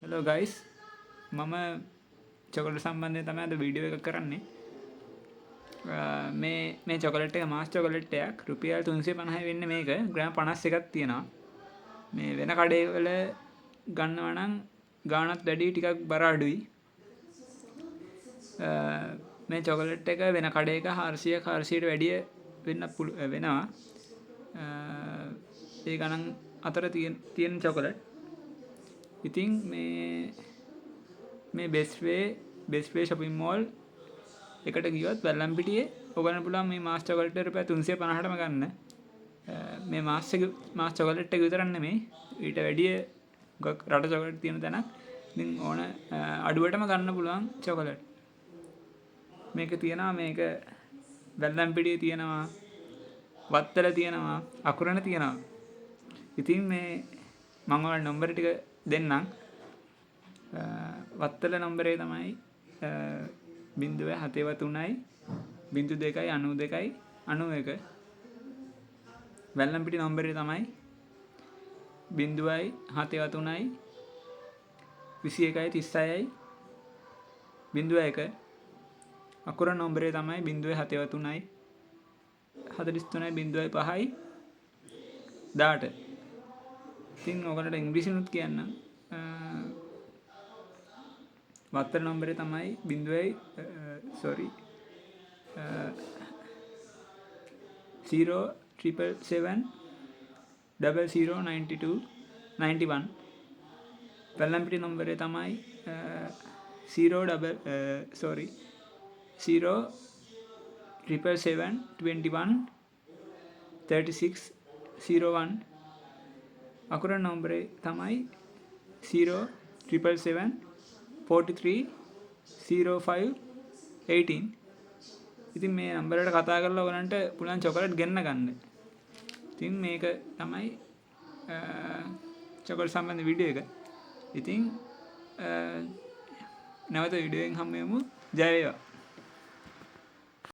Hello guys මම chocolate සම්බන්ධයෙන් තමයි අද වීඩියෝ එකක් කරන්නේ. මේ චොකලට් එක මාස් චොකලට් එකක් රුපියල් 350 වෙන්නේ මේක. ග්‍රෑම් 51ක් තියෙනවා. මේ වෙන කඩේවල ගන්නවා නම් ගාණත් වැඩි ටිකක් බර අඩුයි. මේ චොකලට් එක වෙන කඩේක 400ට වැඩිය වෙනවා. ඒ ගණන් අතර තියෙන චොකලට්. ඉතින් මේ බෙස්ට් වේ shopping mall එකට ගියොත් වැල්ලම්පිටියේ ඔයගොල්ලන්ට පුළුවන් මේ මාස් චොකලට් එක රුපියල් 350ටම ගන්න. මේ මාස් චොකලට් එක විතරක් නෙමෙයි ඊට වැඩිය රට චොකලට් තියෙන තැනක්. ඉතින් ඕන අඩුවටම ගන්න පුළුවන් චොකලට්. මේක තියෙනවා මේක වැල්ලම්පිටියේ තියෙනවා වත්තල තියෙනවා අකුරණ තියෙනවා. ඉතින් මේ මම ඔයාලට නම්බර ටික දෙන්නම්. වත්තල නම්බරේ තමයි 073 02 92 91. වැල්ලම්පිටි නම්බරේ තමයි 073 21 36 01. අකුරණ නම්බරේ තමයි 073 43 05 18. ඉතින් ඔයගලට ඉංග්‍රීසිනුත් කියන්නම්. වත්තල නම්බරේ තමයි 077 0092 91. වැල්ලම්පිටි නම්බරේ තමයි 077 21 36 01. අකුරණ නම්බරේ තමයි 077 43 05 18. ඉතින් මේ නම්බරයට කතා කරලා ඔයගලන්ට පුළුවන් චොකලට් ගෙන්න ගන්න. ඉතින් මේක තමයි චොකලට් සම්බන්ධ වීඩියෝ එක. ඉතින් නැවත වීඩියෝ එකෙන් හම්බ වෙමු. ජය වේවා.